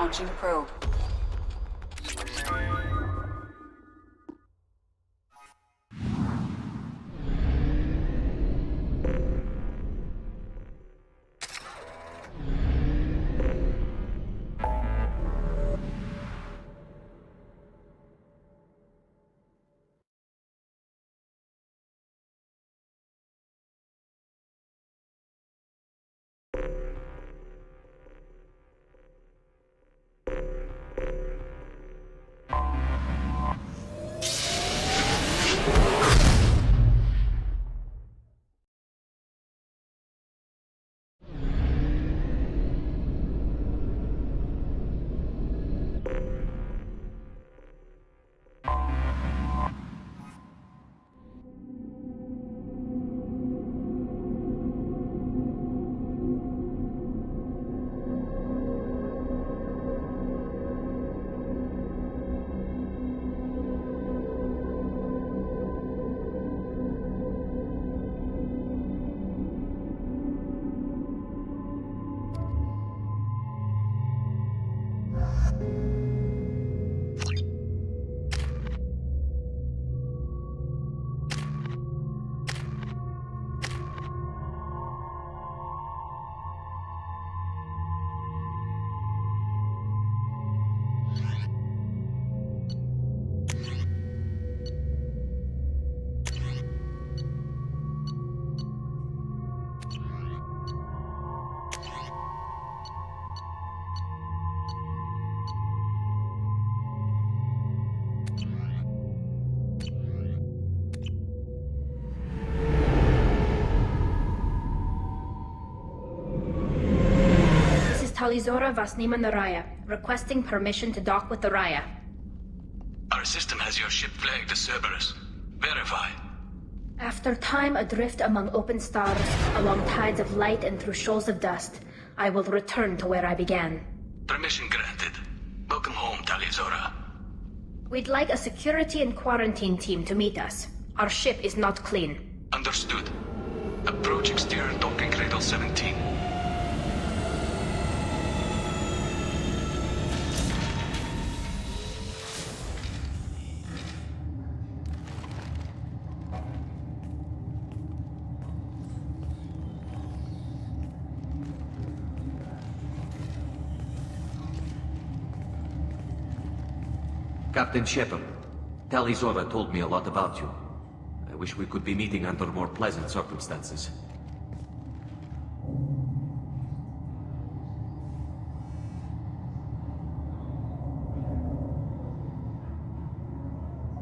Launching probe. Talizora Vasnima Naraya, requesting permission to dock with the Raya. Our system has your ship flagged as Cerberus. Verify. After time adrift among open stars, along tides of light and through shoals of dust, I will return to where I began. Permission granted. Welcome home, Talizora. We'd like a security and quarantine team to meet us. Our ship is not clean. Understood. Approach exterior docking cradle 17. Captain Shepard, Talizora told me a lot about you. I wish we could be meeting under more pleasant circumstances.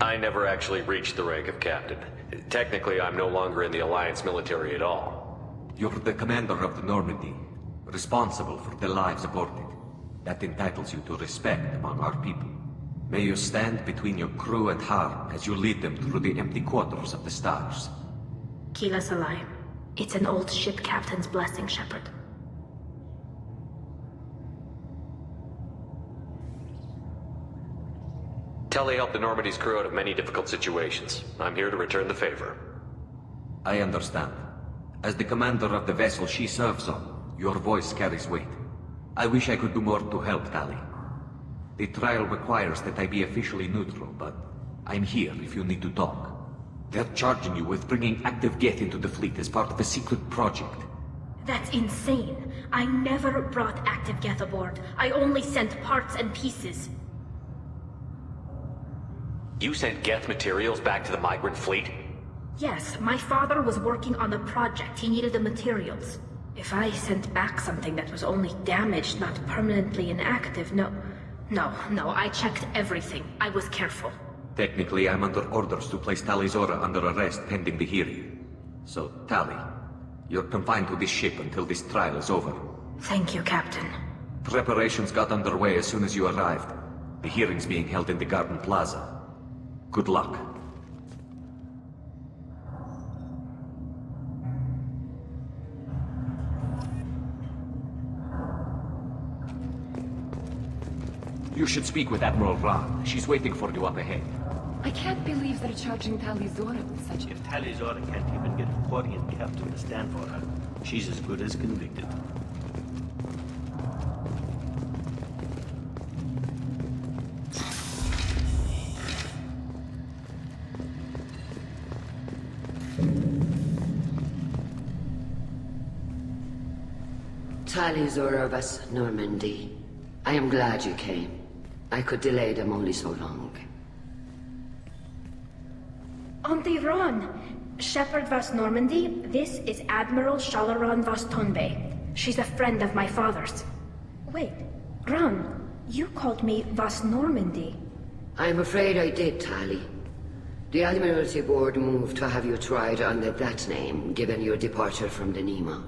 I never actually reached the rank of captain. Technically, I'm no longer in the Alliance military at all. You're the commander of the Normandy, responsible for the lives aborted. That entitles you to respect among our people. May you stand between your crew and harm as you lead them through the empty quarters of the stars. Kila Salai. It's an old ship captain's blessing, Shepard. Tully helped the Normandy's crew out of many difficult situations. I'm here to return the favor. I understand. As the commander of the vessel she serves on, your voice carries weight. I wish I could do more to help, Tali. The trial requires that I be officially neutral, but I'm here if you need to talk. They're charging you with bringing active Geth into the fleet as part of a secret project. That's insane. I never brought active Geth aboard. I only sent parts and pieces. You sent Geth materials back to the migrant fleet? Yes, my father was working on a project. He needed the materials. If I sent back something that was only damaged, not permanently inactive, No, I checked everything. I was careful. Technically, I'm under orders to place Talizora under arrest pending the hearing. So, Tali, you're confined to this ship until this trial is over. Thank you, Captain. Preparations got underway as soon as you arrived. The hearing's being held in the Garden Plaza. Good luck. You should speak with Admiral Ra. She's waiting for you up ahead. I can't believe they're charging Talizora with such a... If Talizora can't even get a Quarian captain to stand for her, she's as good as convicted. Tali Zora of us, Normandy. I am glad you came. I could delay them only so long. Auntie Ron! Shepherd Vas Normandy, this is Admiral Shalaran Vas Tonbe. She's a friend of my father's. Wait, Ron, you called me Vas Normandy. I'm afraid I did, Tali. The Admiralty Board moved to have you tried under that name, given your departure from the Nima.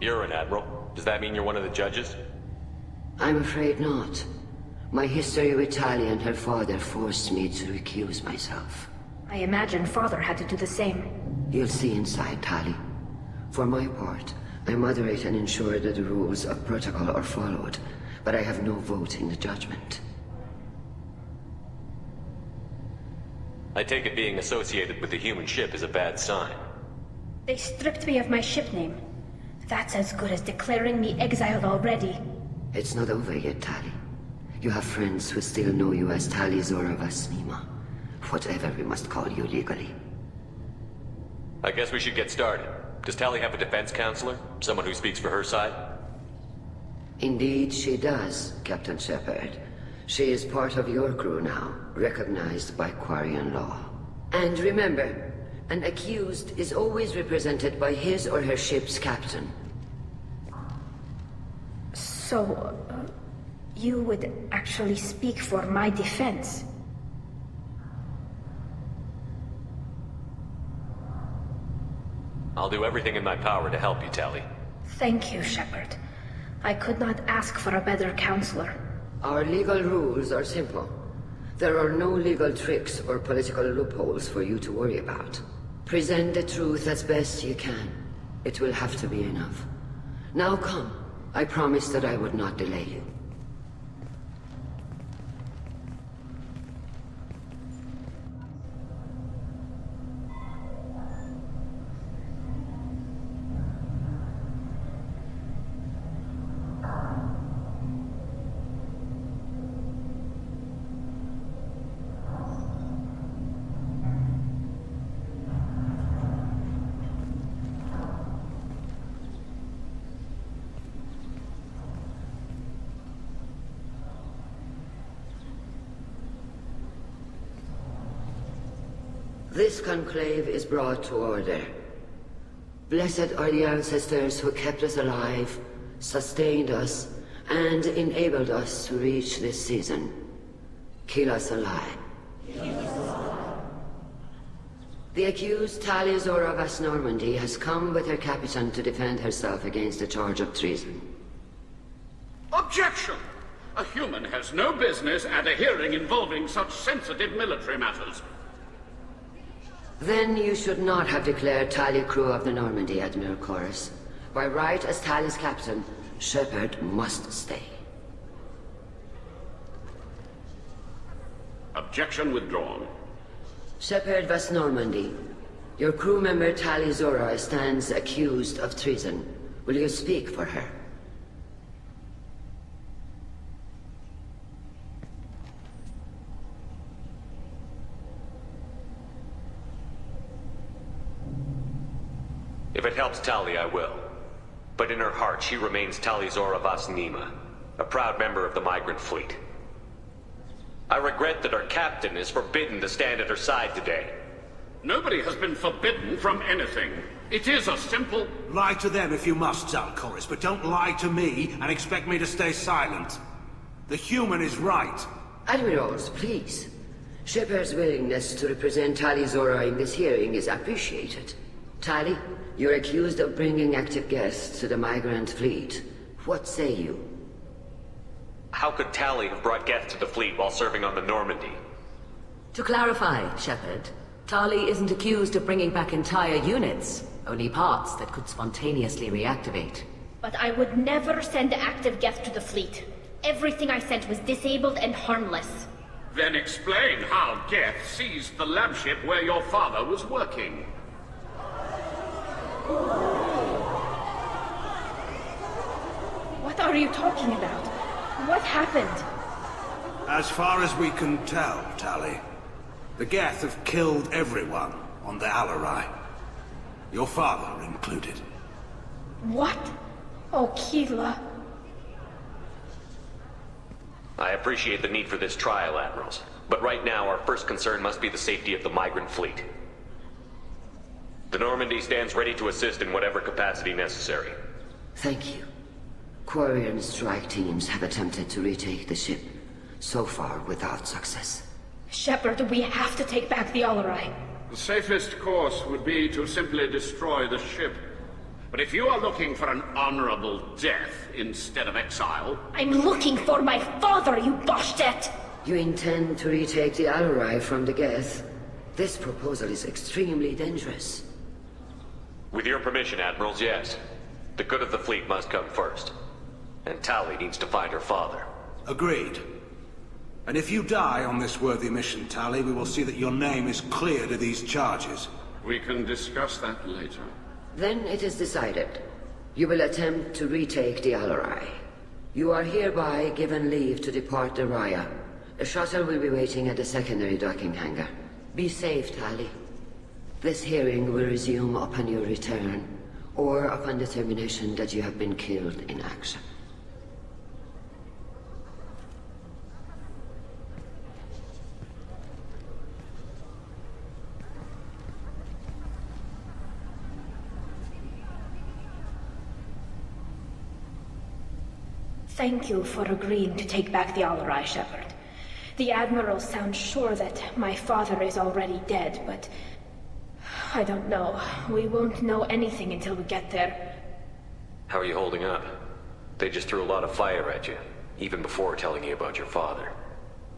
You're an admiral. Does that mean you're one of the judges? I'm afraid not. My history with Tali and her father forced me to recuse myself. I imagine father had to do the same. You'll see inside, Tali. For my part, I moderate and ensure that the rules of protocol are followed, but I have no vote in the judgment. I take it being associated with the human ship is a bad sign. They stripped me of my ship name. That's as good as declaring me exiled already. It's not over yet, Tali. You have friends who still know you as Tali Zora Vas Nima. Whatever we must call you legally. I guess we should get started. Does Tali have a defense counselor? Someone who speaks for her side? Indeed she does, Captain Shepard. She is part of your crew now, recognized by Quarian law. And remember, an accused is always represented by his or her ship's captain. So, you would actually speak for my defense? I'll do everything in my power to help you, Tali. Thank you, Shepard. I could not ask for a better counselor. Our legal rules are simple. There are no legal tricks or political loopholes for you to worry about. Present the truth as best you can. It will have to be enough. Now come. I promised that I would not delay you. This conclave is brought to order. Blessed are the ancestors who kept us alive, sustained us, and enabled us to reach this season. Keep us alive. The accused Tali Zora Vas Normandy has come with her captain to defend herself against a charge of treason. Objection! A human has no business at a hearing involving such sensitive military matters. Then you should not have declared Tali crew of the Normandy, Admiral Chorus. By right as Tali's captain, Shepard must stay. Objection withdrawn. Shepard Vas Normandy, your crew member Tali Zora stands accused of treason. Will you speak for her? If it helps Tali, I will. But in her heart, she remains Tali Zora Vas Nima, a proud member of the migrant fleet. I regret that our captain is forbidden to stand at her side today. Nobody has been forbidden from anything. It is a simple... Lie to them if you must, Chorus, but don't lie to me and expect me to stay silent. The human is right. Admirals, please. Shepard's willingness to represent Tali Zora in this hearing is appreciated. Tali, you're accused of bringing active guests to the migrant fleet. What say you? How could Tali have brought guests to the fleet while serving on the Normandy? To clarify, Shepard, Tali isn't accused of bringing back entire units, only parts that could spontaneously reactivate. But I would never send active guests to the fleet. Everything I sent was disabled and harmless. Then explain how Geth seized the lab ship where your father was working. What are you talking about? What happened? As far as we can tell, Tali, the Geth have killed everyone on the Alarai. Your father included. What? Oh, Keela. I appreciate the need for this trial, Admirals. But right now, our first concern must be the safety of the migrant fleet. The Normandy stands ready to assist in whatever capacity necessary. Thank you. Quarry and strike teams have attempted to retake the ship, so far without success. Shepard, we have to take back the Alarai. The safest course would be to simply destroy the ship. But if you are looking for an honorable death instead of exile... I'm looking for my father, you Boshtet! You intend to retake the Alarai from the Geth? This proposal is extremely dangerous. With your permission, Admirals, yes. The good of the fleet must come first. And Tali needs to find her father. Agreed. And if you die on this worthy mission, Tali, we will see that your name is cleared of these charges. We can discuss that later. Then it is decided. You will attempt to retake the Alarai. You are hereby given leave to depart the Raya. A shuttle will be waiting at the secondary docking hangar. Be safe, Tali. This hearing will resume upon your return, or upon determination that you have been killed in action. Thank you for agreeing to take back the Alarai, Shepard. The Admiral sounds sure that my father is already dead, but... I don't know. We won't know anything until we get there. How are you holding up? They just threw a lot of fire at you, even before telling you about your father.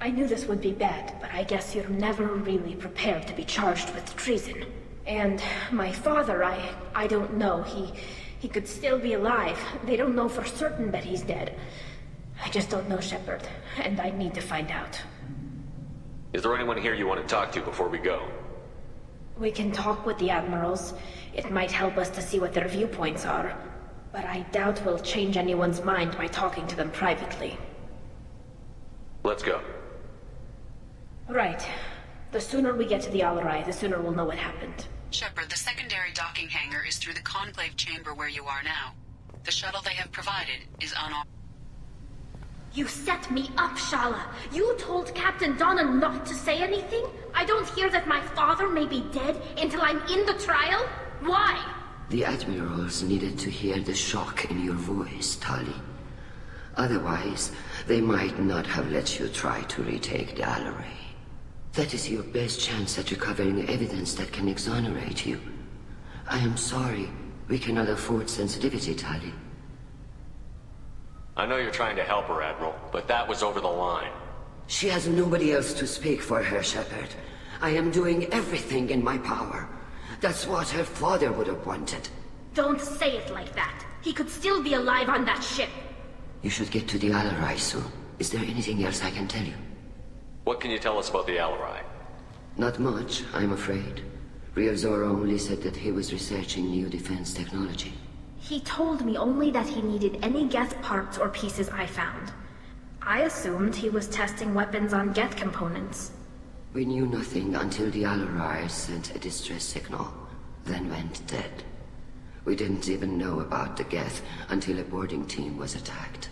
I knew this would be bad, but I guess you're never really prepared to be charged with treason. And my father, I don't know. He could still be alive. They don't know for certain that he's dead. I just don't know, Shepard, and I need to find out. Is there anyone here you want to talk to before we go? We can talk with the Admirals. It might help us to see what their viewpoints are. But I doubt we'll change anyone's mind by talking to them privately. Let's go. Right. The sooner we get to the Alarai, the sooner we'll know what happened. Shepard, the secondary docking hangar is through the conclave chamber where you are now. The shuttle they have provided is unauthorized. You set me up, Shala. You told Captain Donna not to say anything? I don't hear that my father may be dead until I'm in the trial? Why? The Admirals needed to hear the shock in your voice, Tali. Otherwise, they might not have let you try to retake the Alarai. That is your best chance at recovering evidence that can exonerate you. I am sorry. We cannot afford sensitivity, Tali. I know you're trying to help her, Admiral, but that was over the line. She has nobody else to speak for her, Shepard. I am doing everything in my power. That's what her father would have wanted. Don't say it like that. He could still be alive on that ship. You should get to the Alarai soon. Is there anything else I can tell you? What can you tell us about the Alarai? Not much, I'm afraid. Real Zora only said that he was researching new defense technology. He told me only that he needed any Geth parts or pieces I found. I assumed he was testing weapons on Geth components. We knew nothing until the Alarai sent a distress signal, then went dead. We didn't even know about the Geth until a boarding team was attacked.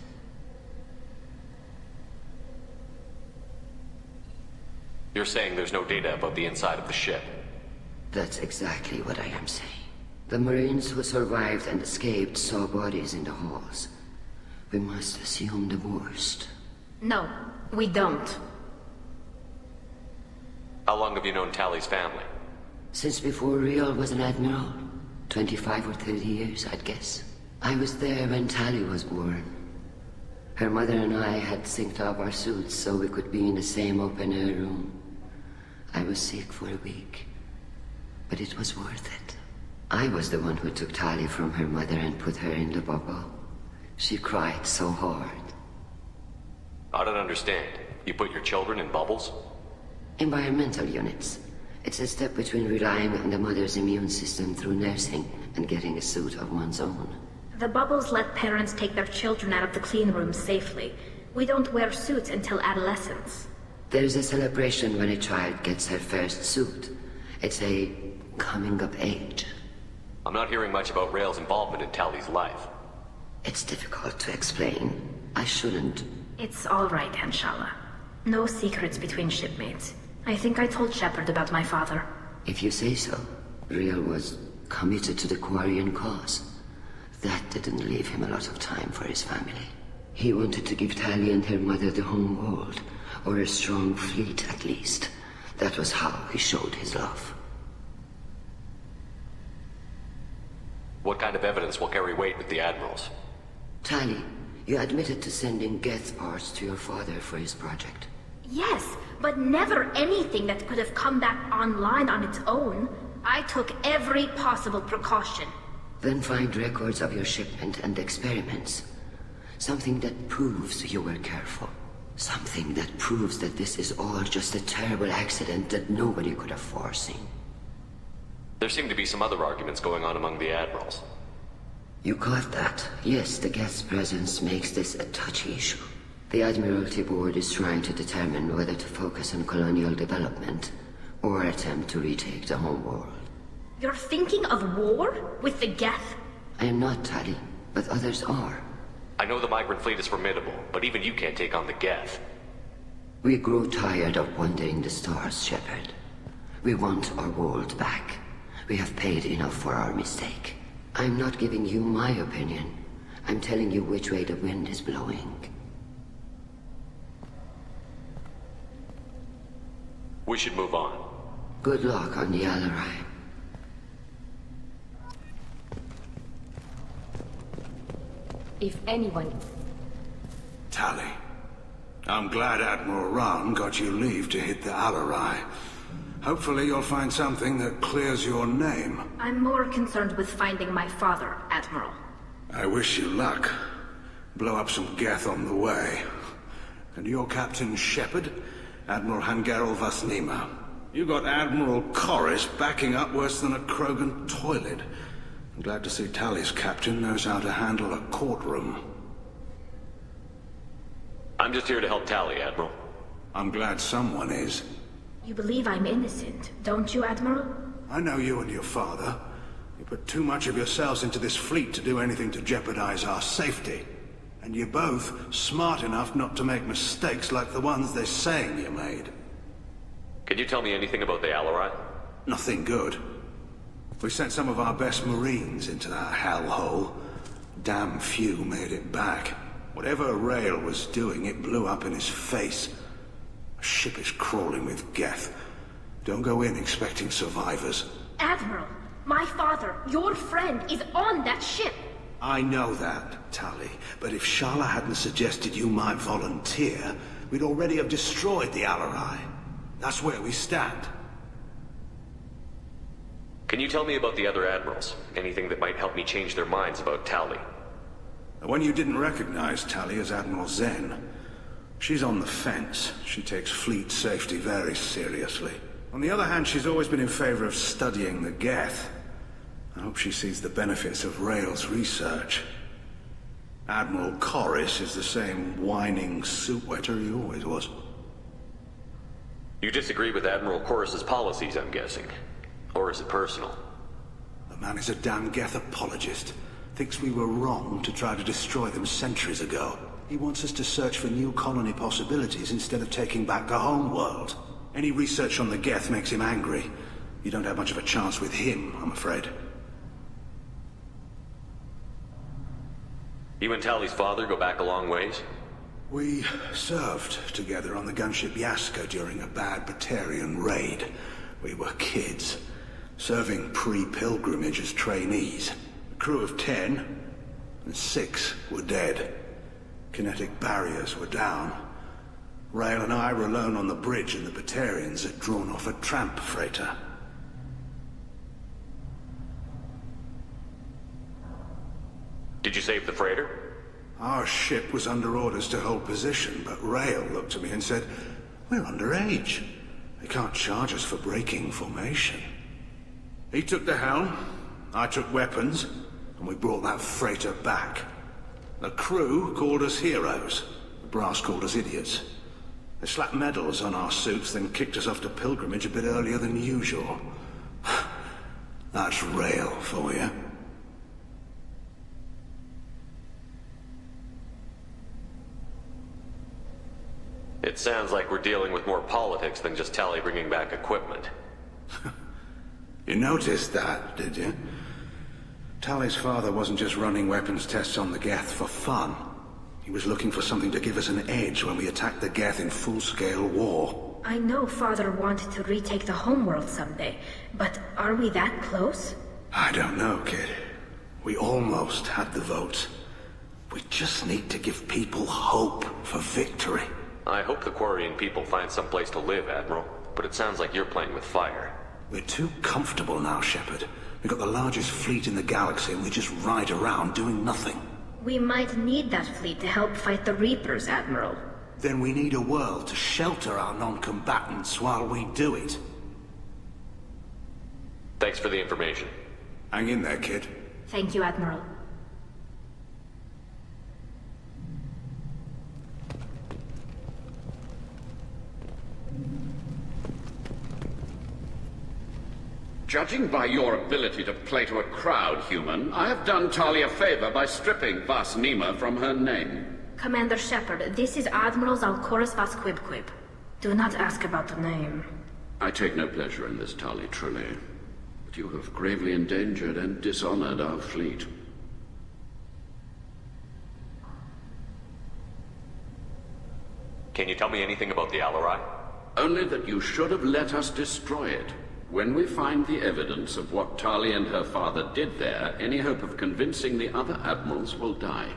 You're saying there's no data about the inside of the ship? That's exactly what I am saying. The Marines who survived and escaped saw bodies in the halls. We must assume the worst. No, we don't. How long have you known Tali's family? Since before Real was an admiral. 25 or 30 years, I'd guess. I was there when Tali was born. Her mother and I had synced up our suits so we could be in the same open-air room. I was sick for a week, but it was worth it. I was the one who took Tali from her mother and put her in the bubble. She cried so hard. I don't understand. You put your children in bubbles? Environmental units. It's a step between relying on the mother's immune system through nursing and getting a suit of one's own. The bubbles let parents take their children out of the clean rooms safely. We don't wear suits until adolescence. There's a celebration when a child gets her first suit. It's a coming of age. I'm not hearing much about Rail's involvement in Tally's life. It's difficult to explain. I shouldn't. It's all right, Anshala. No secrets between shipmates. I think I told Shepard about my father. If you say so. Rail was committed to the Quarian cause. That didn't leave him a lot of time for his family. He wanted to give Tali and her mother the home world, or a strong fleet at least. That was how he showed his love. What kind of evidence will carry weight with the Admirals? Tali, you admitted to sending Geth parts to your father for his project. Yes, but never anything that could have come back online on its own. I took every possible precaution. Then find records of your shipment and experiments. Something that proves you were careful. Something that proves that this is all just a terrible accident that nobody could have foreseen. There seem to be some other arguments going on among the Admirals. You caught that? Yes, the Geth's presence makes this a touchy issue. The Admiralty Board is trying to determine whether to focus on colonial development or attempt to retake the home world. You're thinking of war? With the Geth? I am not, Tali, but others are. I know the migrant fleet is formidable, but even you can't take on the Geth. We grow tired of wandering the stars, Shepard. We want our world back. We have paid enough for our mistake. I'm not giving you my opinion. I'm telling you which way the wind is blowing. We should move on. Good luck on the Alarai. If anyone... Tali, I'm glad Admiral Rahn got you leave to hit the Alarai. Hopefully you'll find something that clears your name. I'm more concerned with finding my father, Admiral. I wish you luck. Blow up some Geth on the way. And your Captain Shepard, Admiral Hangarel Vasnima. You got Admiral Corris backing up worse than a Krogan toilet. I'm glad to see Tali's captain knows how to handle a courtroom. I'm just here to help Tali, Admiral. I'm glad someone is. You believe I'm innocent, don't you, Admiral? I know you and your father. You put too much of yourselves into this fleet to do anything to jeopardize our safety. And you're both smart enough not to make mistakes like the ones they're saying you made. Can you tell me anything about the Alarai? Nothing good. We sent some of our best Marines into that hellhole. Damn few made it back. Whatever Rail was doing, it blew up in his face. A ship is crawling with Geth. Don't go in expecting survivors. Admiral, my father, your friend, is on that ship. I know that, Tali, but if Shala hadn't suggested you might volunteer, we'd already have destroyed the Alarai. That's where we stand. Can you tell me about the other Admirals? Anything that might help me change their minds about Tali? The one you didn't recognize, Tali, is Admiral Zen. She's on the fence. She takes fleet safety very seriously. On the other hand, she's always been in favor of studying the Geth. I hope she sees the benefits of Rail's research. Admiral Corris is the same whining suit-wetter he always was. You disagree with Admiral Corris's policies, I'm guessing. Or is it personal? The man is a damn Geth apologist. Thinks we were wrong to try to destroy them centuries ago. He wants us to search for new colony possibilities instead of taking back the home world. Any research on the Geth makes him angry. You don't have much of a chance with him, I'm afraid. You and Tali's father go back a long ways? We served together on the gunship Yaska during a bad Batarian raid. We were kids, serving pre-pilgrimage as trainees. A crew of 10, and 6 were dead. Kinetic barriers were down. Rail and I were alone on the bridge, and the Batarians had drawn off a tramp freighter. Did you save the freighter? Our ship was under orders to hold position, but Rail looked at me and said, "We're underage. They can't charge us for breaking formation." He took the helm, I took weapons, and we brought that freighter back. The crew called us heroes. The brass called us idiots. They slapped medals on our suits, then kicked us off to pilgrimage a bit earlier than usual. That's rail for you. It sounds like we're dealing with more politics than just Tali bringing back equipment. You noticed that, did you? Tali's father wasn't just running weapons tests on the Geth for fun. He was looking for something to give us an edge when we attacked the Geth in full-scale war. I know Father wanted to retake the homeworld someday, but are we that close? I don't know, kid. We almost had the votes. We just need to give people hope for victory. I hope the Quarian people find some place to live, Admiral. But it sounds like you're playing with fire. We're too comfortable now, Shepard. We've got the largest fleet in the galaxy and we just ride around doing nothing. We might need that fleet to help fight the Reapers, Admiral. Then we need a world to shelter our non-combatants while we do it. Thanks for the information. Hang in there, kid. Thank you, Admiral. Judging by your ability to play to a crowd, human, I have done Tali a favor by stripping Vas Nima from her name. Commander Shepard, this is Admiral Zalkoris Vas Quibquib. Do not ask about the name. I take no pleasure in this, Tali, truly. But you have gravely endangered and dishonored our fleet. Can you tell me anything about the Alarai? Only that you should have let us destroy it. When we find the evidence of what Tali and her father did there, any hope of convincing the other admirals will die.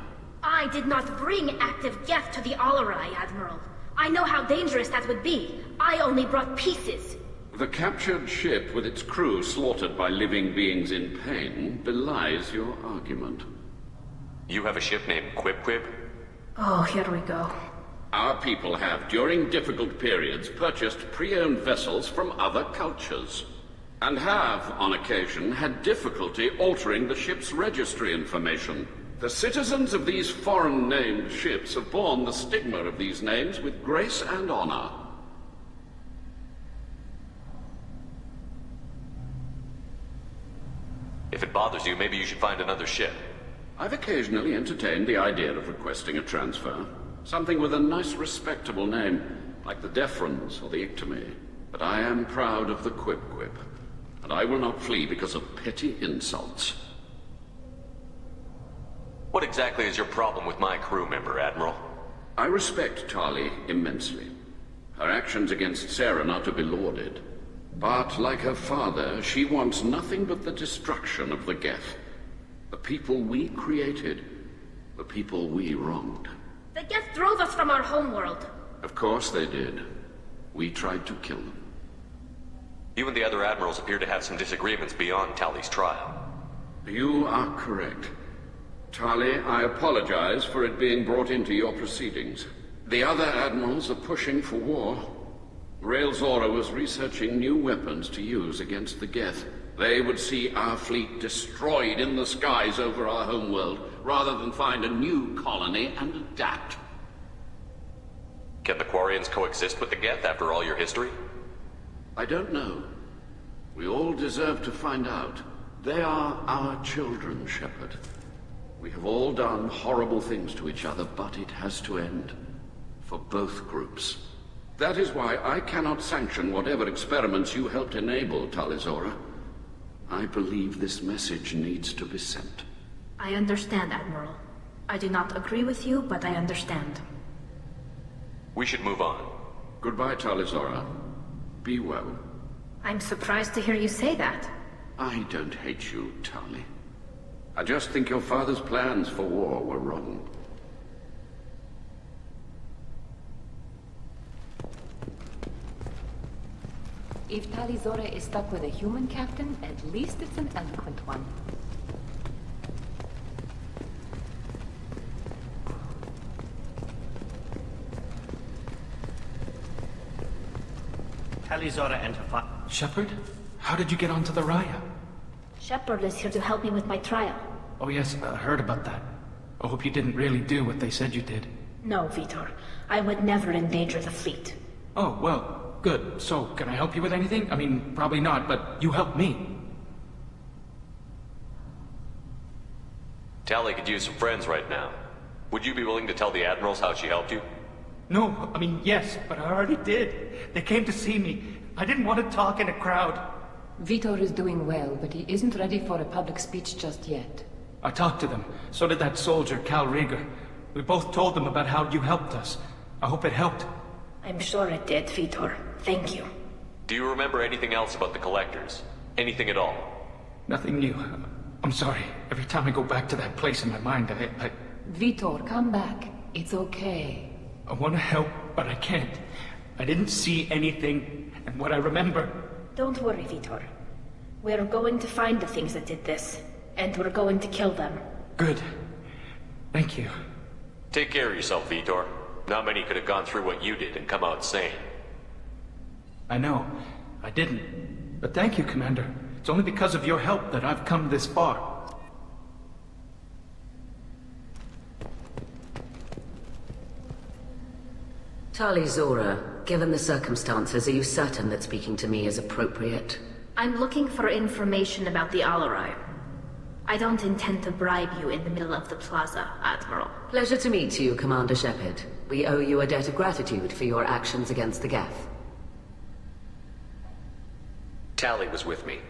I did not bring active Geth to the Alarai, Admiral. I know how dangerous that would be. I only brought pieces. The captured ship with its crew slaughtered by living beings in pain belies your argument. You have a ship named Quib? Oh, here we go. Our people have, during difficult periods, purchased pre-owned vessels from other cultures, and have, on occasion, had difficulty altering the ship's registry information. The citizens of these foreign-named ships have borne the stigma of these names with grace and honor. If it bothers you, maybe you should find another ship. I've occasionally entertained the idea of requesting a transfer. Something with a nice, respectable name, like the Defrons or the Ictomy. But I am proud of the Quib, and I will not flee because of petty insults. What exactly is your problem with my crew member, Admiral? I respect Tali immensely. Her actions against Saren are to be lauded. But, like her father, she wants nothing but the destruction of the Geth. The people we created, the people we wronged. The Geth drove us from our homeworld. Of course they did. We tried to kill them. You and the other admirals appear to have some disagreements beyond Tali's trial. You are correct. Tali, I apologize for it being brought into your proceedings. The other admirals are pushing for war. Rael Zora was researching new weapons to use against the Geth. They would see our fleet destroyed in the skies over our homeworld, rather than find a new colony and adapt. Can the Quarians coexist with the Geth after all your history? I don't know. We all deserve to find out. They are our children, Shepard. We have all done horrible things to each other, but it has to end. For both groups. That is why I cannot sanction whatever experiments you helped enable, Talizora. I believe this message needs to be sent. I understand, Admiral. I do not agree with you, but I understand. We should move on. Goodbye, Talizora. Be well. I'm surprised to hear you say that. I don't hate you, Tali. I just think your father's plans for war were wrong. If Talizora is stuck with a human captain, at least it's an eloquent one. Talizora and her father. Shepard? How did you get onto the Raya? Shepard is here to help me with my trial. Oh yes, I heard about that. I hope you didn't really do what they said you did. No, Vitor. I would never endanger the fleet. Oh, well, good. So, can I help you with anything? I mean, probably not, but you helped me. Tali could use some friends right now. Would you be willing to tell the Admirals how she helped you? No, I mean, yes, but I already did. They came to see me. I didn't want to talk in a crowd. Vitor is doing well, but he isn't ready for a public speech just yet. I talked to them. So did that soldier, Cal Rieger. We both told them about how you helped us. I hope it helped. I'm sure it did, Vitor. Thank you. Do you remember anything else about the Collectors? Anything at all? Nothing new. I'm sorry. Every time I go back to that place in my mind, I Vitor, come back. It's okay. I want to help, but I can't. I didn't see anything, and what I remember... Don't worry, Vitor. We're going to find the things that did this, and we're going to kill them. Good. Thank you. Take care of yourself, Vitor. Not many could have gone through what you did and come out sane. I know. I didn't. But thank you, Commander. It's only because of your help that I've come this far. Tali Zora, given the circumstances, are you certain that speaking to me is appropriate? I'm looking for information about the Alarai. I don't intend to bribe you in the middle of the plaza, Admiral. Pleasure to meet you, Commander Shepard. We owe you a debt of gratitude for your actions against the Geth. Tali was with me.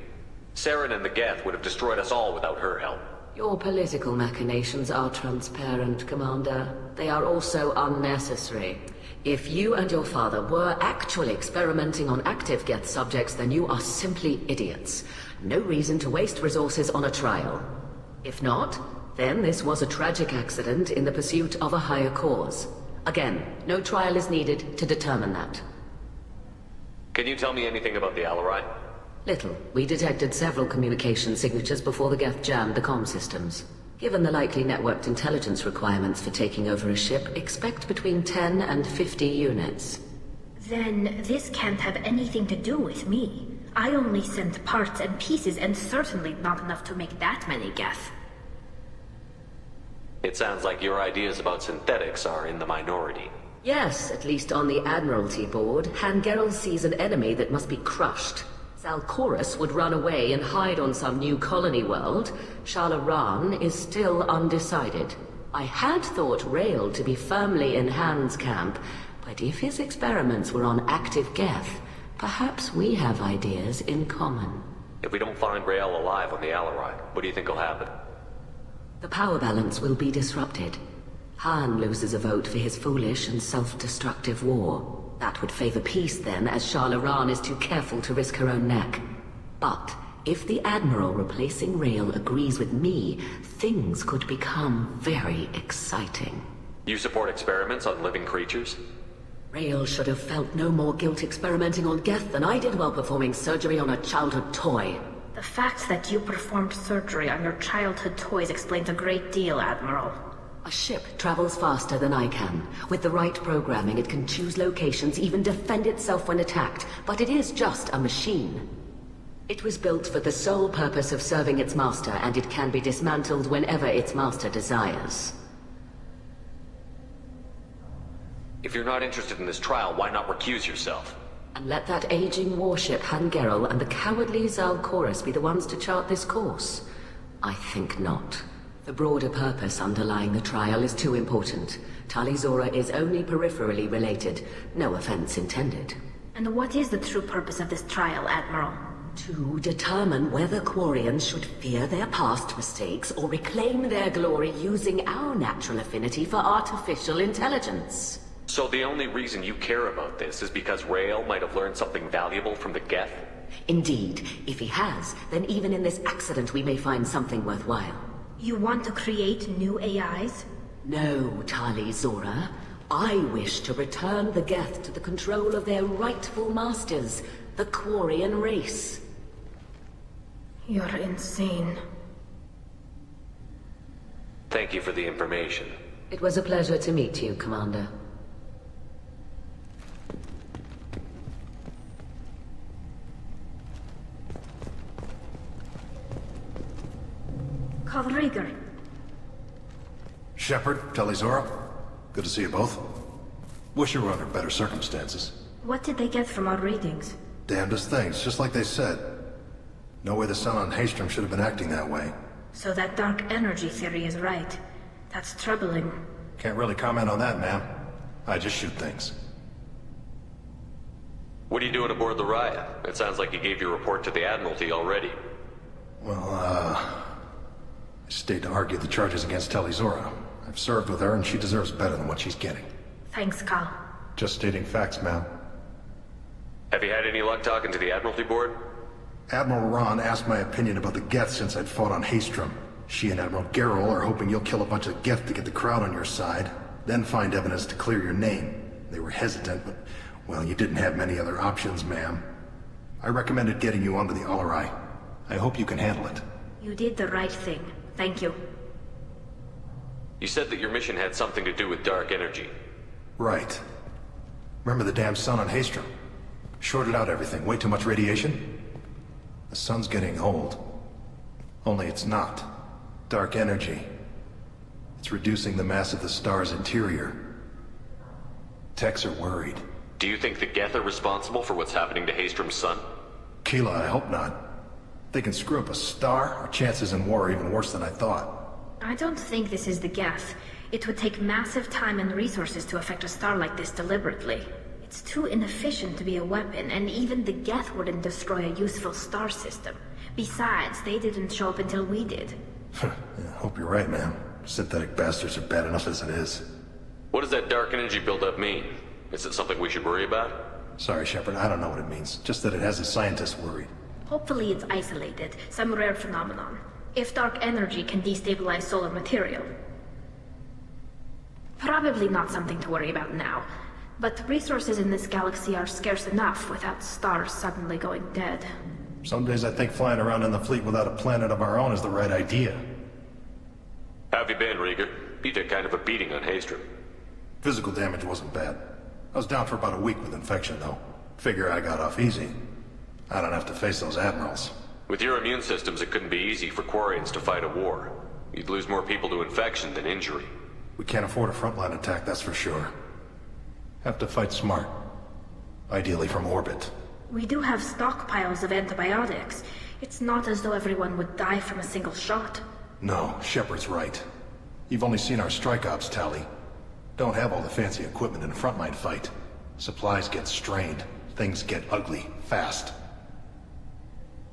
Saren and the Geth would have destroyed us all without her help. Your political machinations are transparent, Commander. They are also unnecessary. If you and your father were actually experimenting on active Geth subjects, then you are simply idiots. No reason to waste resources on a trial. If not, then this was a tragic accident in the pursuit of a higher cause. Again, no trial is needed to determine that. Can you tell me anything about the Alarai? Little. We detected several communication signatures before the Geth jammed the comm systems. Given the likely networked intelligence requirements for taking over a ship, expect between 10 and 50 units. Then this can't have anything to do with me. I only sent parts and pieces, and certainly not enough to make that many Geth. It sounds like your ideas about synthetics are in the minority. Yes, at least on the Admiralty board, Hangerel sees an enemy that must be crushed. Zalcorus would run away and hide on some new colony world. Shalaran is still undecided. I had thought Rael to be firmly in Han's camp, but if his experiments were on active Geth, perhaps we have ideas in common. If we don't find Rael alive on the Alarai, what do you think will happen? The power balance will be disrupted. Han loses a vote for his foolish and self-destructive war. That would favor peace then, as Shalaran is too careful to risk her own neck. But if the Admiral replacing Rael agrees with me, things could become very exciting. You support experiments on living creatures? Rael should have felt no more guilt experimenting on Geth than I did while performing surgery on a childhood toy. The fact that you performed surgery on your childhood toys explains a great deal, Admiral. A ship travels faster than I can. With the right programming, it can choose locations, even defend itself when attacked. But it is just a machine. It was built for the sole purpose of serving its master, and it can be dismantled whenever its master desires. If you're not interested in this trial, why not recuse yourself? And let that aging warship Hangerel and the cowardly Zalcorus be the ones to chart this course? I think not. The broader purpose underlying the trial is too important. Tali Zora is only peripherally related. No offense intended. And what is the true purpose of this trial, Admiral? To determine whether Quarians should fear their past mistakes or reclaim their glory using our natural affinity for artificial intelligence. So the only reason you care about this is because Rael might have learned something valuable from the Geth? Indeed. If he has, then even in this accident we may find something worthwhile. You want to create new AIs? No, Tali Zora. I wish to return the Geth to the control of their rightful masters, the Quarian race. You're insane. Thank you for the information. It was a pleasure to meet you, Commander. Rieger. Shepard, Tali Zora. Good to see you both. Wish you were under better circumstances. What did they get from our readings? Damnedest things, just like they said. No way the son on Haystrom should have been acting that way. So that dark energy theory is right. That's troubling. Can't really comment on that, ma'am. I just shoot things. What are you doing aboard the Raya? It sounds like you gave your report to the Admiralty already. Well, I stayed to argue the charges against Talizora. I've served with her, and she deserves better than what she's getting. Thanks, Cal. Just stating facts, ma'am. Have you had any luck talking to the Admiralty board? Admiral Ron asked my opinion about the Geth since I'd fought on Haestrom. She and Admiral Gerrel are hoping you'll kill a bunch of Geth to get the crowd on your side, then find evidence to clear your name. They were hesitant, but, well, you didn't have many other options, ma'am. I recommended getting you onto the Alarai. I hope you can handle it. You did the right thing. Thank you. You said that your mission had something to do with dark energy. Right. Remember the damn sun on Haestrom? Shorted out everything. Way too much radiation? The sun's getting old. Only it's not. Dark energy. It's reducing the mass of the star's interior. Techs are worried. Do you think the Geth are responsible for what's happening to Haestrom's sun? Keela, I hope not. If they can screw up a star, our chances in war are even worse than I thought. I don't think this is the Geth. It would take massive time and resources to affect a star like this deliberately. It's too inefficient to be a weapon, and even the Geth wouldn't destroy a useful star system. Besides, they didn't show up until we did. Yeah, hope you're right, man. Synthetic bastards are bad enough as it is. What does that dark energy buildup mean? Is it something we should worry about? Sorry, Shepard, I don't know what it means. Just that it has the scientists worried. Hopefully it's isolated, some rare phenomenon. If dark energy can destabilize solar material. Probably not something to worry about now. But resources in this galaxy are scarce enough without stars suddenly going dead. Some days I think flying around in the fleet without a planet of our own is the right idea. How have you been, Rieger? You took kind of a beating on Haestrom. Physical damage wasn't bad. I was down for about a week with infection, though. Figure I got off easy. I don't have to face those admirals. With your immune systems, it couldn't be easy for Quarians to fight a war. You'd lose more people to infection than injury. We can't afford a frontline attack, that's for sure. Have to fight smart. Ideally from orbit. We do have stockpiles of antibiotics. It's not as though everyone would die from a single shot. No, Shepard's right. You've only seen our strike ops tally. Don't have all the fancy equipment in a frontline fight. Supplies get strained. Things get ugly, fast.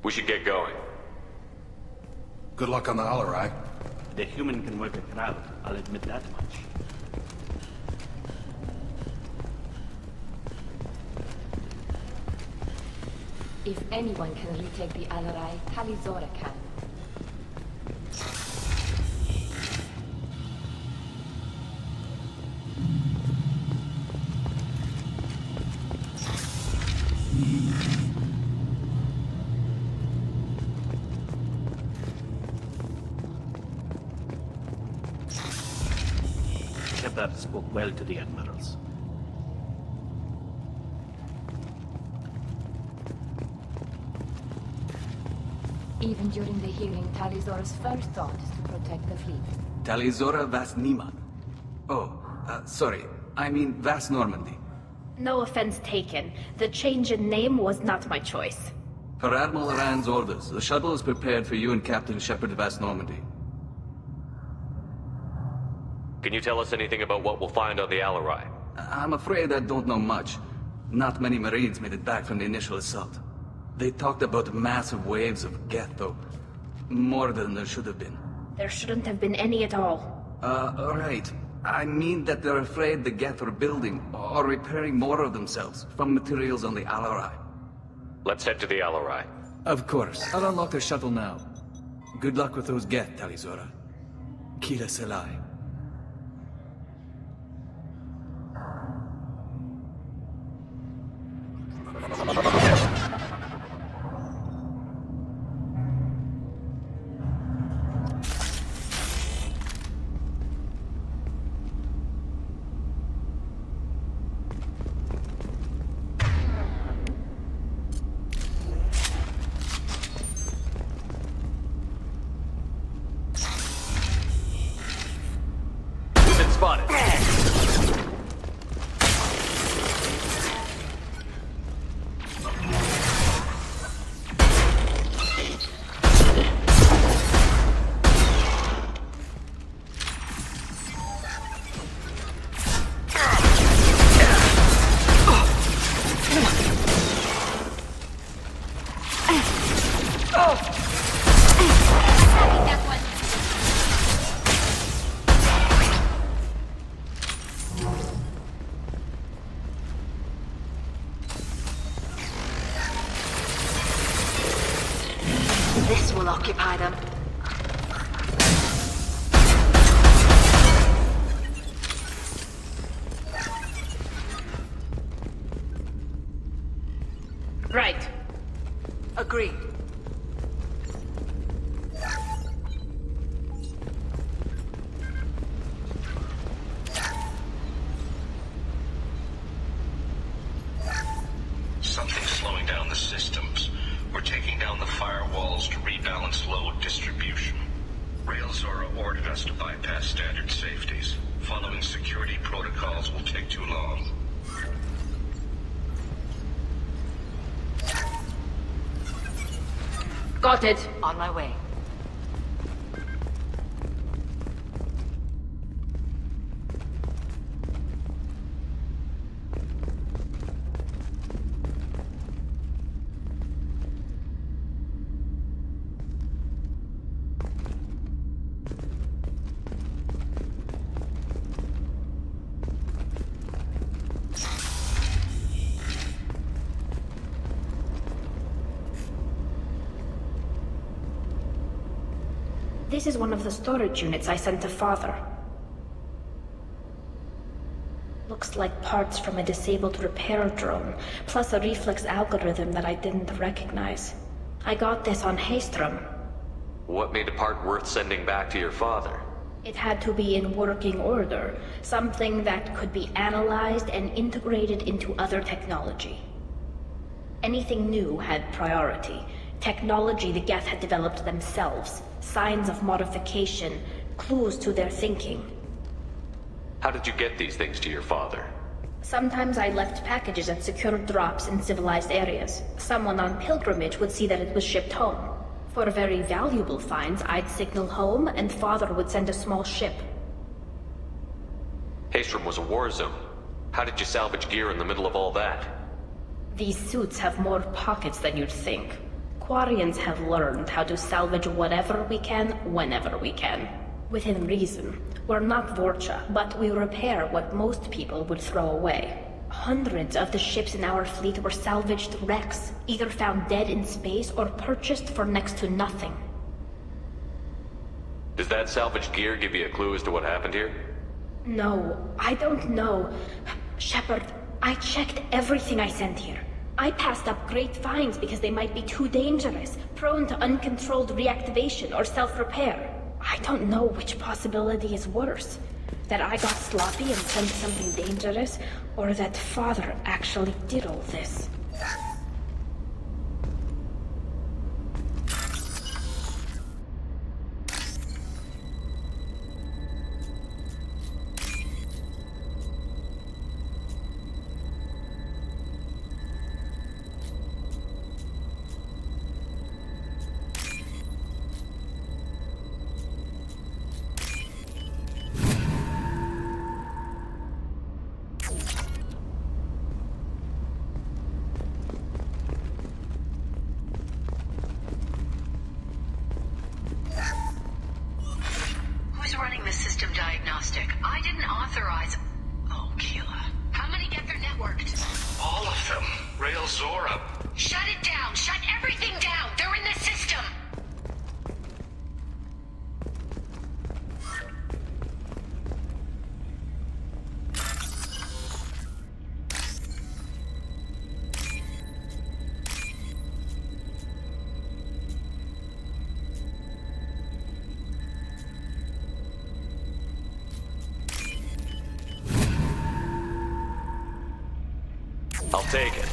We should get going. Good luck on the Alarai. The human can work a crowd, I'll admit that much. If anyone can retake the Alarai, Talizora can. Shepard spoke well to the admirals. Even during the hearing, Talizora's first thought is to protect the fleet. Talizora Vas Nima. Oh, sorry. I mean Vas Normandy. No offense taken. The change in name was not my choice. Per Admiral Rand's orders, the shuttle is prepared for you and Captain Shepard Vas Normandy. Can you tell us anything about what we'll find on the Alarai? I'm afraid I don't know much. Not many Marines made it back from the initial assault. They talked about massive waves of Geth, though. More than there should have been. There shouldn't have been any at all. Right. I mean that they're afraid the Geth are building or repairing more of themselves from materials on the Alarai. Let's head to the Alarai. Of course. I'll unlock the shuttle now. Good luck with those Geth, Talizora. Kila Selai. This will occupy them. Right. Agreed. Something's slowing down the systems. We're taking down the firewalls to rebalance load distribution. Railzora ordered us to bypass standard safeties. Following security protocols will take too long. Got it. On my way. This is one of the storage units I sent to Father. Looks like parts from a disabled repair drone, plus a reflex algorithm that I didn't recognize. I got this on Haystrom. What made a part worth sending back to your father? It had to be in working order, something that could be analyzed and integrated into other technology. Anything new had priority. Technology the Geth had developed themselves, signs of modification, clues to their thinking. How did you get these things to your father? Sometimes I left packages at secured drops in civilized areas. Someone on pilgrimage would see that it was shipped home. For very valuable finds, I'd signal home, and Father would send a small ship. Haystrom was a war zone. How did you salvage gear in the middle of all that? These suits have more pockets than you'd think. Quarians have learned how to salvage whatever we can, whenever we can. Within reason. We're not Vorcha, but we repair what most people would throw away. Hundreds of the ships in our fleet were salvaged wrecks, either found dead in space or purchased for next to nothing. Does that salvaged gear give you a clue as to what happened here? No, I don't know. Shepard, I checked everything I sent here. I passed up great finds because they might be too dangerous, prone to uncontrolled reactivation or self-repair. I don't know which possibility is worse. That I got sloppy and sent something dangerous, or that Father actually did all this. Running the system diagnostic. I didn't authorize... Oh, Keela. How many get their networked? All of them. Railzora. Shut it down! Shut everything down! They're in the system! I'll take it.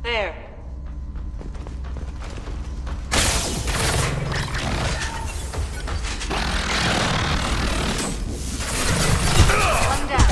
There. One down.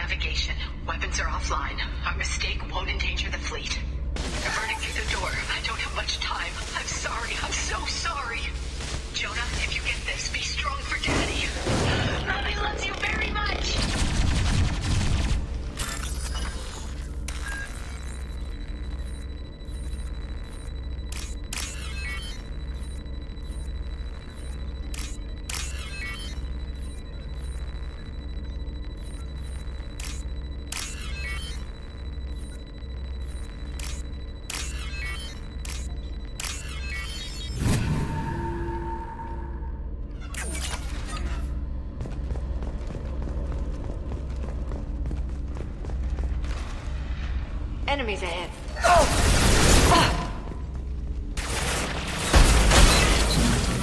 navigation. Weapons are offline. Our mistake won't endanger the fleet. They're burning through the door. I don't have much time. I'm sorry. I'm so sorry. Jonah, if you get this, be strong for Daddy. Mommy loves you very much. Enemies ahead.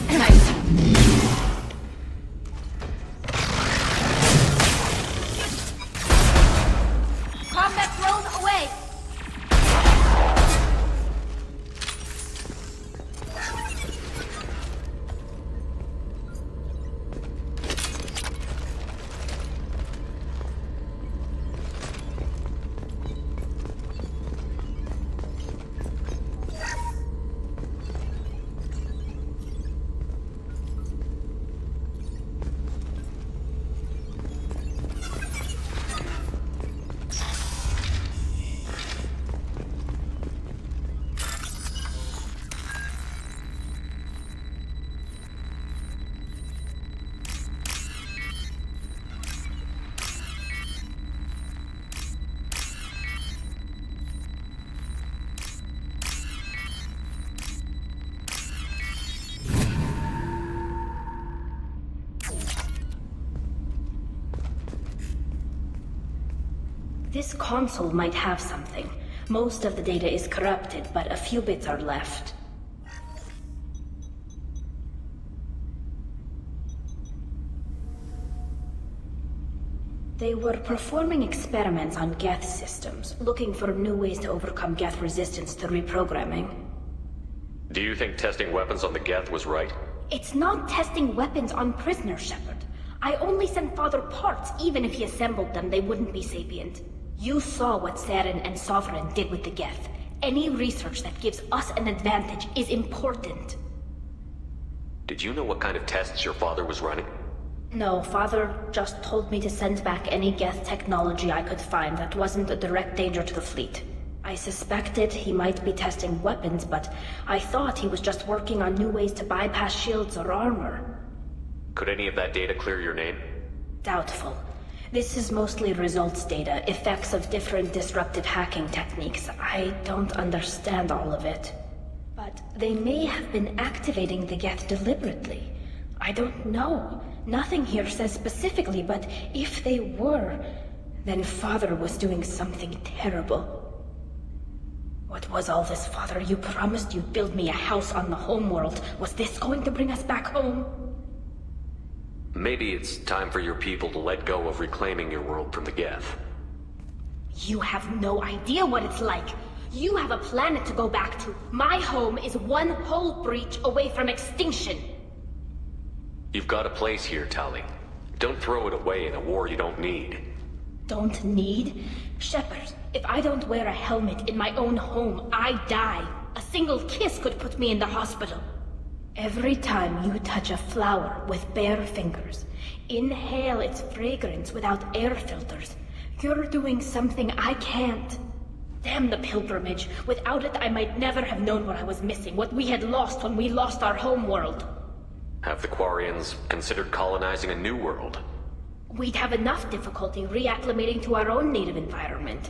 Nice. Combat drones away. This console might have something. Most of the data is corrupted, but a few bits are left. They were performing experiments on Geth systems, looking for new ways to overcome Geth resistance to reprogramming. Do you think testing weapons on the Geth was right? It's not testing weapons on prisoners, Shepard. I only sent Father parts. Even if he assembled them, they wouldn't be sapient. You saw what Saren and Sovereign did with the Geth. Any research that gives us an advantage is important. Did you know what kind of tests your father was running? No, Father just told me to send back any Geth technology I could find that wasn't a direct danger to the fleet. I suspected he might be testing weapons, but I thought he was just working on new ways to bypass shields or armor. Could any of that data clear your name? Doubtful. This is mostly results data, effects of different disruptive hacking techniques. I don't understand all of it. But they may have been activating the Geth deliberately. I don't know. Nothing here says specifically, but if they were, then Father was doing something terrible. What was all this, Father? You promised you'd build me a house on the homeworld. Was this going to bring us back home? Maybe it's time for your people to let go of reclaiming your world from the Geth. You have no idea what it's like. You have a planet to go back to. My home is one hull breach away from extinction. You've got a place here, Tali. Don't throw it away in a war you don't need. Don't need? Shepard, if I don't wear a helmet in my own home, I die. A single kiss could put me in the hospital. Every time you touch a flower with bare fingers, inhale its fragrance without air filters, you're doing something I can't. Damn the pilgrimage. Without it, I might never have known what I was missing, what we had lost when we lost our home world. Have the Quarians considered colonizing a new world? We'd have enough difficulty reacclimating to our own native environment.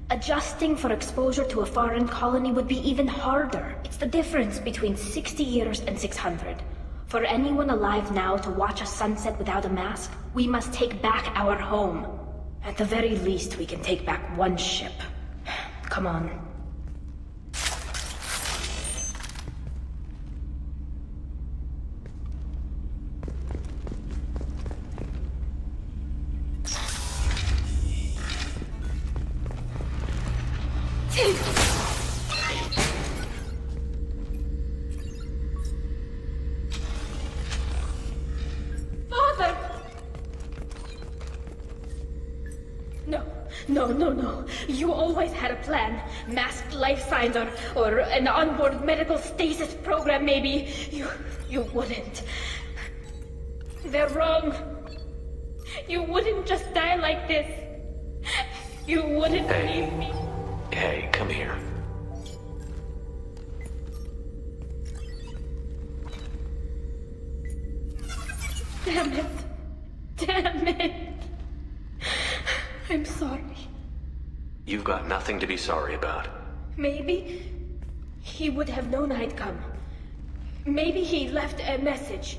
Adjusting for exposure to a foreign colony would be even harder. It's the difference between 60 years and 600. For anyone alive now to watch a sunset without a mask, we must take back our home. At the very least, we can take back one ship. Come on. No. You always had a plan. Masked life signs or an onboard medical stasis program, maybe. You wouldn't. They're wrong. You wouldn't just die like this. You wouldn't leave me. Hey, come here. Damn it. I'm sorry. You've got nothing to be sorry about. Maybe he would have known I'd come. Maybe he left a message.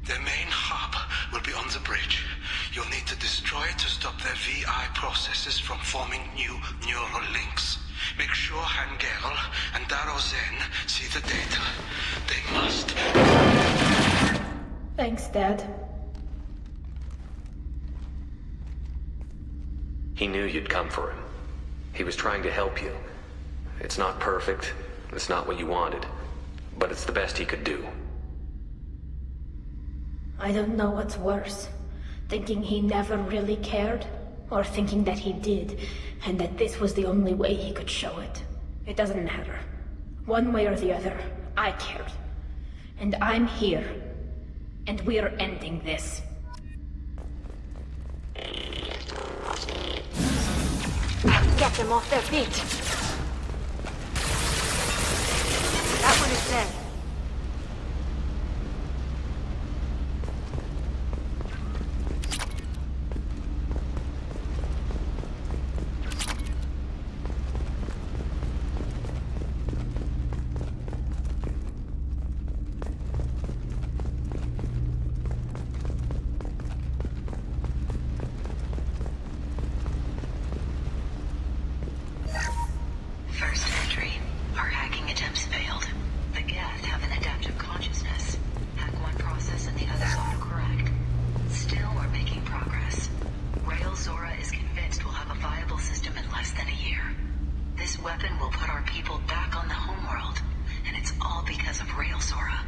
Their main hub will be on the bridge. You'll need to destroy it to stop their VI processes from forming new neural links. Make sure Hangerl and Darozen see the data. They must. Thanks, Dad. He knew you'd come for him. He was trying to help you. It's not perfect. It's not what you wanted. But it's the best he could do. I don't know what's worse. Thinking he never really cared, or thinking that he did, and that this was the only way he could show it. It doesn't matter. One way or the other, I cared. And I'm here. And we're ending this. Get them off their feet. That one is dead. First entry. Our hacking attempts failed. The Geth have an adaptive consciousness. Hack one process and the others autocorrect. Still, we're making progress. Rail Zora is convinced we'll have a viable system in less than a year. This weapon will put our people back on the homeworld, and it's all because of Rail Zora.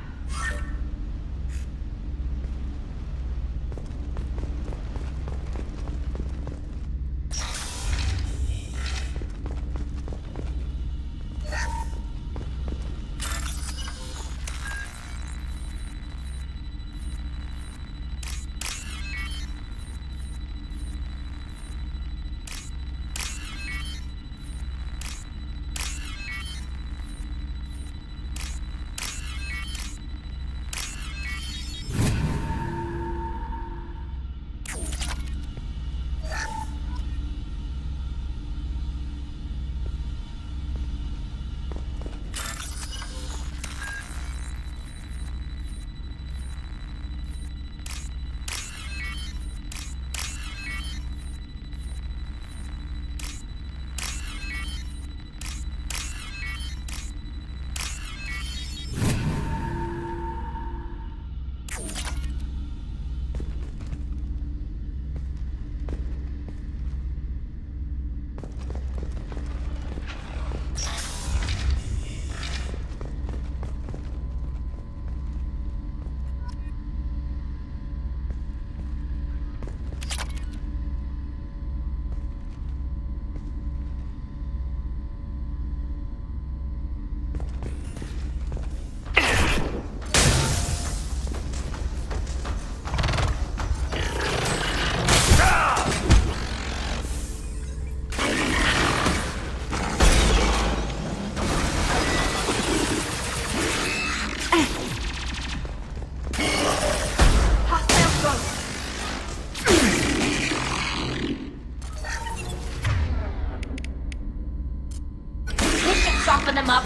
Soften them up.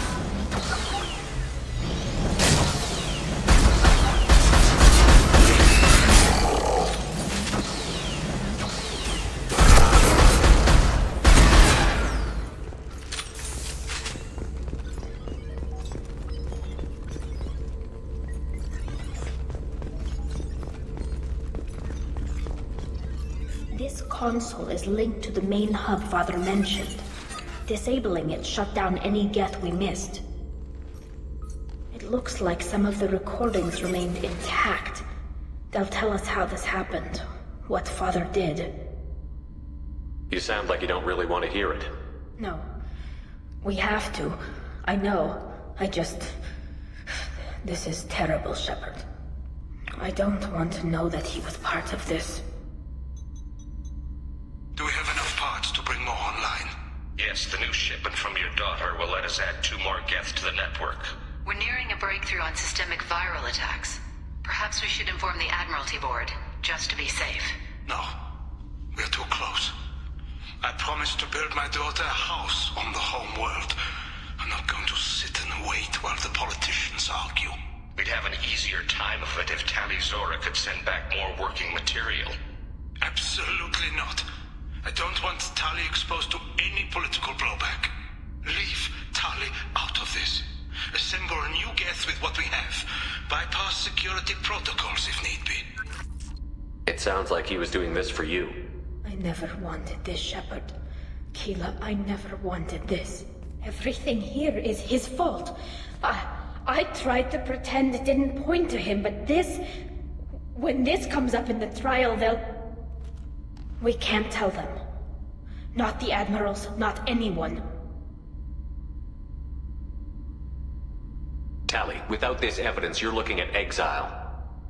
This console is linked to the main hub Father mentioned. Disabling it shut down any Geth we missed. It looks like some of the recordings remained intact. They'll tell us how this happened, what Father did. You sound like you don't really want to hear it. No. We have to. I know. This is terrible, Shepard. I don't want to know that he was part of this. Do we have enough parts to bring more online? Yes, the new shipment from your daughter will let us add 2 more Geth to the network. We're nearing a breakthrough on systemic viral attacks. Perhaps we should inform the Admiralty Board, just to be safe. No. We're too close. I promised to build my daughter a house on the home world. I'm not going to sit and wait while the politicians argue. We'd have an easier time of it if Tali Zora could send back more working material. Absolutely not. I don't want Tali exposed to any political blowback. Leave Tali out of this. Assemble a new Geth with what we have. Bypass security protocols if need be. It sounds like he was doing this for you. I never wanted this, Shepard. Keela, I never wanted this. Everything here is his fault. I tried to pretend it didn't point to him, but this... When this comes up in the trial, they'll... We can't tell them. Not the admirals, not anyone. Tali, without this evidence, you're looking at exile.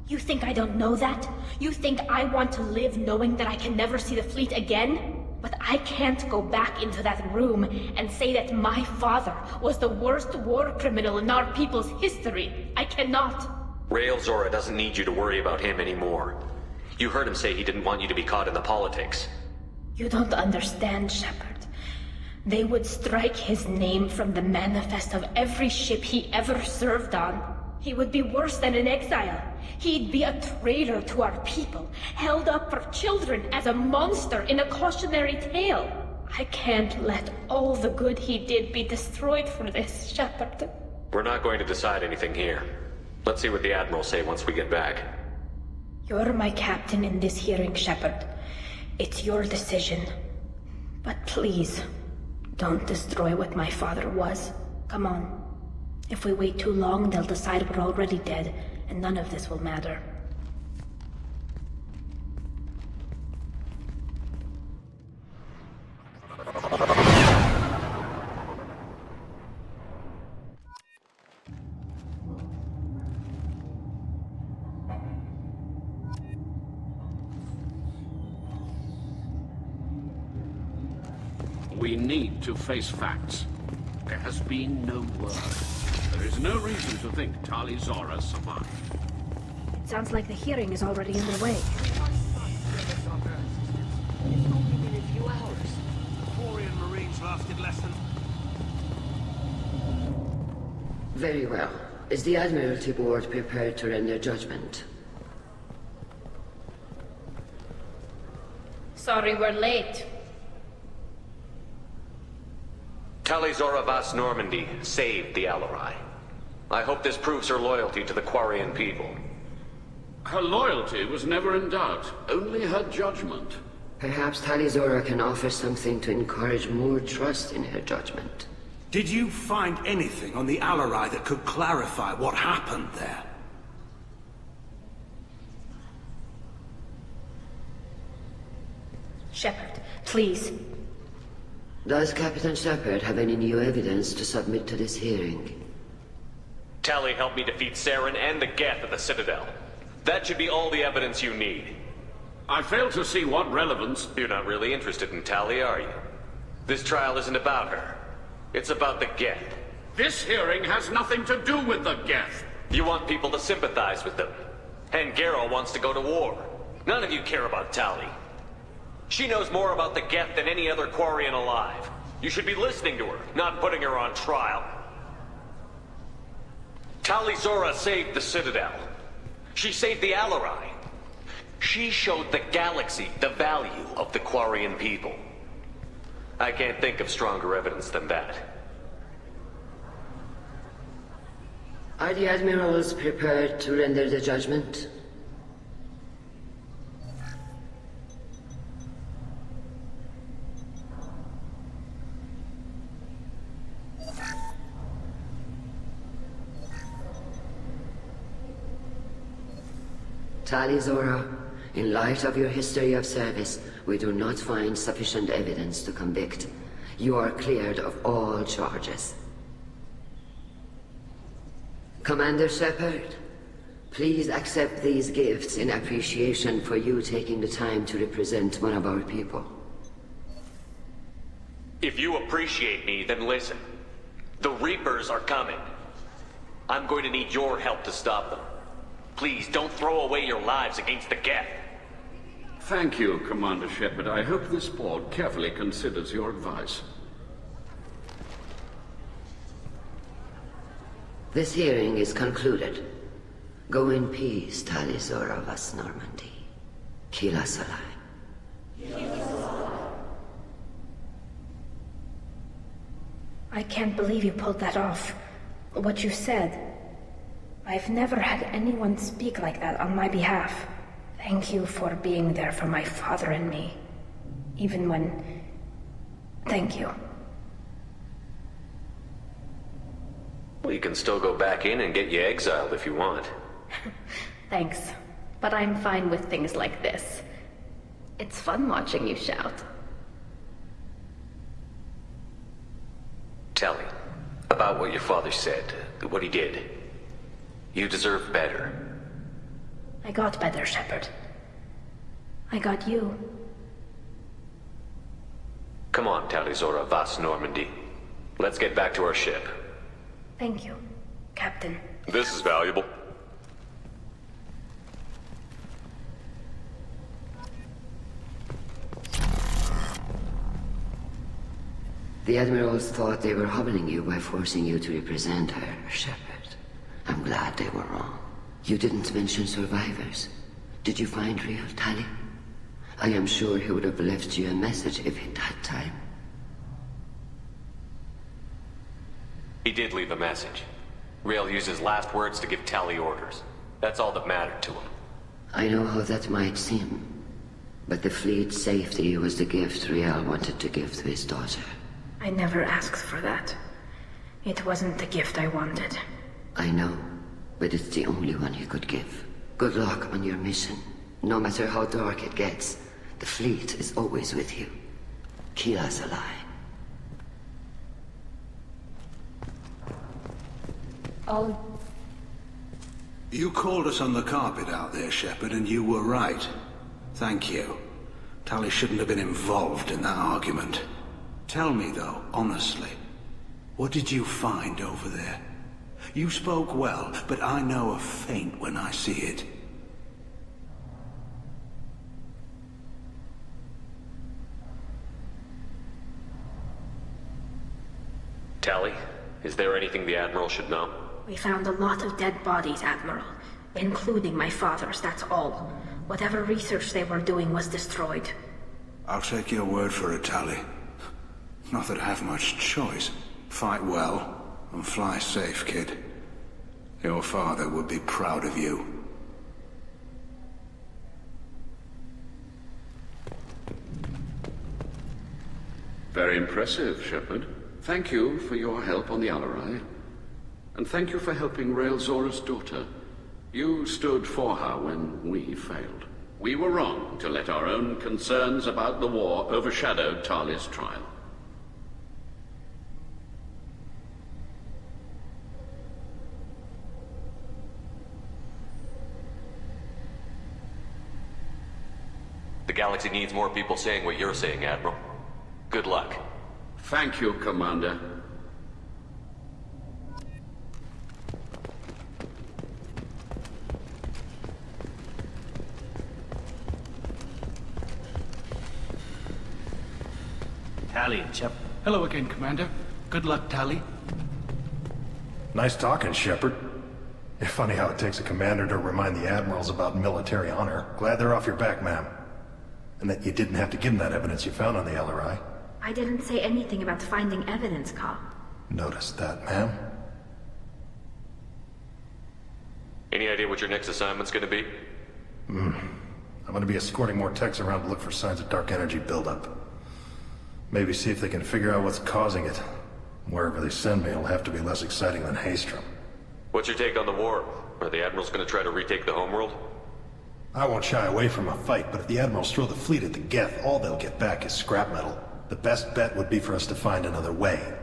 You think I don't know that? You think I want to live knowing that I can never see the fleet again? But I can't go back into that room and say that my father was the worst war criminal in our people's history. I cannot. Rael Zora doesn't need you to worry about him anymore. You heard him say he didn't want you to be caught in the politics. You don't understand, Shepard. They would strike his name from the manifest of every ship he ever served on. He would be worse than an exile. He'd be a traitor to our people, held up for children as a monster in a cautionary tale. I can't let all the good he did be destroyed for this, Shepard. We're not going to decide anything here. Let's see what the Admirals say once we get back. You're my captain in this hearing, Shepard. It's your decision. But please, don't destroy what my father was. Come on. If we wait too long, they'll decide we're already dead, and none of this will matter. We need to face facts. There has been no word. There is no reason to think Tali Zora survived. It sounds like the hearing is already underway. It's only been a few hours. The Quarian Marines lasted less than... Very well. Is the Admiralty Board prepared to render judgment? Sorry we're late. Tali Zora Vas Normandy saved the Alarai. I hope this proves her loyalty to the Quarian people. Her loyalty was never in doubt, only her judgment. Perhaps Tali Zora can offer something to encourage more trust in her judgment. Did you find anything on the Alarai that could clarify what happened there? Shepard, please. Does Captain Shepard have any new evidence to submit to this hearing? Tali helped me defeat Saren and the Geth at the Citadel. That should be all the evidence you need. I fail to see what relevance... You're not really interested in Tali, are you? This trial isn't about her. It's about the Geth. This hearing has nothing to do with the Geth. You want people to sympathize with them. And Garrow wants to go to war. None of you care about Tali. She knows more about the Geth than any other Quarian alive. You should be listening to her, not putting her on trial. Tali Zora saved the Citadel. She saved the Alarai. She showed the galaxy the value of the Quarian people. I can't think of stronger evidence than that. Are the Admirals prepared to render the judgment? Tali Zora, in light of your history of service, we do not find sufficient evidence to convict, you are cleared of all charges. Commander Shepard, please accept these gifts in appreciation for you taking the time to represent one of our people. If you appreciate me, then listen. The Reapers are coming. I'm going to need your help to stop them. Please, don't throw away your lives against the Geth. Thank you, Commander Shepard. I hope this board carefully considers your advice. This hearing is concluded. Go in peace, Talizora Vas Normandy. Kila Salai. I can't believe you pulled that off. What you said. I've never had anyone speak like that on my behalf. Thank you for being there for my father and me. Even when... Thank you. Well, you can still go back in and get you exiled if you want. Thanks. But I'm fine with things like this. It's fun watching you shout. Tally, about what your father said, what he did. You deserve better. I got better, Shepard. I got you. Come on, Talizora Vas Normandy. Let's get back to our ship. Thank you, Captain. This is valuable. The Admirals thought they were hobbling you by forcing you to represent her, Shepard. I'm glad they were wrong. You didn't mention survivors. Did you find real Tali? I am sure he would have left you a message if he'd had time. He did leave a message. Rail used his last words to give Tali orders. That's all that mattered to him. I know how that might seem, but the fleet's safety was the gift Riel wanted to give to his daughter. I never asked for that. It wasn't the gift I wanted. I know, but it's the only one he could give. Good luck on your mission. No matter how dark it gets, the fleet is always with you. Kila's alive. You called us on the carpet out there, Shepard, and you were right. Thank you. Tali shouldn't have been involved in that argument. Tell me, though, honestly, what did you find over there? You spoke well, but I know a feint when I see it. Tali, is there anything the Admiral should know? We found a lot of dead bodies, Admiral. Including my father's, that's all. Whatever research they were doing was destroyed. I'll take your word for it, Tali. Not that I have much choice. Fight well, and fly safe, kid. Your father would be proud of you. Very impressive, Shepard. Thank you for your help on the Alarai. And thank you for helping Rael Zora's daughter. You stood for her when we failed. We were wrong to let our own concerns about the war overshadow Tali's trial. The galaxy needs more people saying what you're saying, Admiral. Good luck. Thank you, Commander. Tali and Shep. Hello again, Commander. Good luck, Tali. Nice talking, Shepard. It's funny how it takes a commander to remind the admirals about military honor. Glad they're off your back, ma'am. And that you didn't have to give them that evidence you found on the LRI. I didn't say anything about finding evidence, Ka. Noticed that, ma'am. Any idea what your next assignment's gonna be? I'm gonna be escorting more techs around to look for signs of dark energy buildup. Maybe see if they can figure out what's causing it. Wherever they send me, it'll have to be less exciting than Haystrom. What's your take on the war? Are the Admirals gonna try to retake the homeworld? I won't shy away from a fight, but if the Admirals throw the fleet at the Geth, all they'll get back is scrap metal. The best bet would be for us to find another way.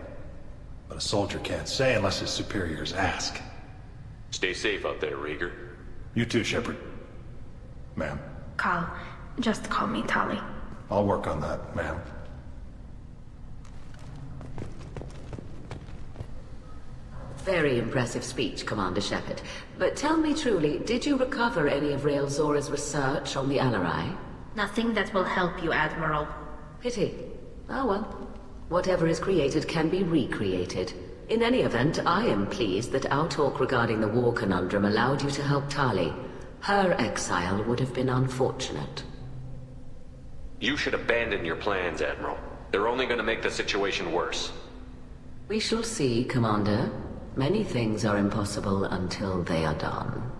But a soldier can't say unless his superiors ask. Stay safe out there, Rieger. You too, Shepard. Ma'am. Cal, just call me Tali. I'll work on that, ma'am. Very impressive speech, Commander Shepard. But tell me truly, did you recover any of Rael Zora's research on the Alarai? Nothing that will help you, Admiral. Pity. Oh well. Whatever is created can be recreated. In any event, I am pleased that our talk regarding the war conundrum allowed you to help Tali. Her exile would have been unfortunate. You should abandon your plans, Admiral. They're only going to make the situation worse. We shall see, Commander. Many things are impossible until they are done.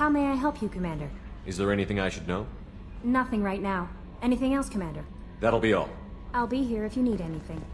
How may I help you, Commander? Is there anything I should know? Nothing right now. Anything else, Commander? That'll be all. I'll be here if you need anything.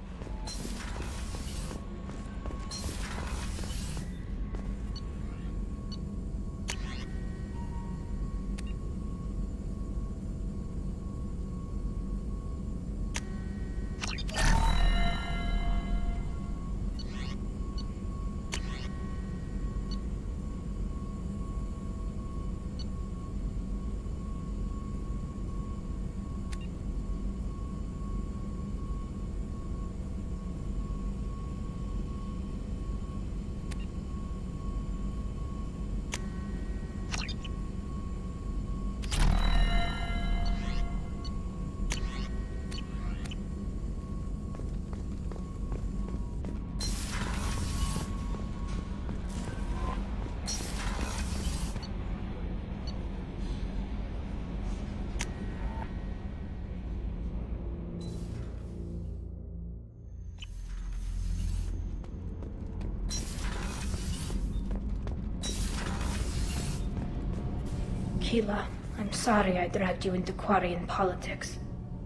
Keela, I'm sorry I dragged you into Quarian politics.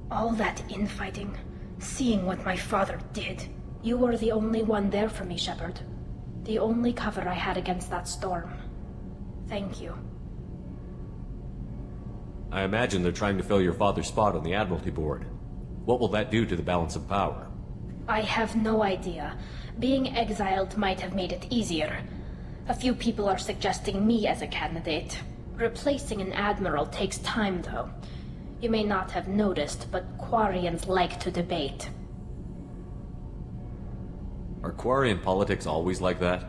All that infighting, seeing what my father did. You were the only one there for me, Shepard. The only cover I had against that storm. Thank you. I imagine they're trying to fill your father's spot on the Admiralty Board. What will that do to the balance of power? I have no idea. Being exiled might have made it easier. A few people are suggesting me as a candidate. Replacing an admiral takes time, though. You may not have noticed, but Quarians like to debate. Are Quarian politics always like that?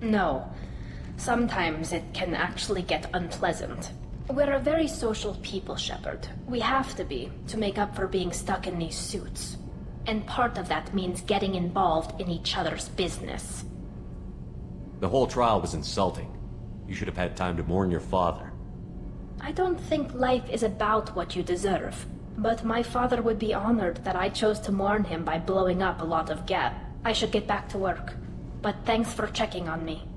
No. Sometimes it can actually get unpleasant. We're a very social people, Shepard. We have to be, to make up for being stuck in these suits. And part of that means getting involved in each other's business. The whole trial was insulting. You should have had time to mourn your father. I don't think life is about what you deserve, but my father would be honored that I chose to mourn him by blowing up a lot of Geth. I should get back to work, but thanks for checking on me.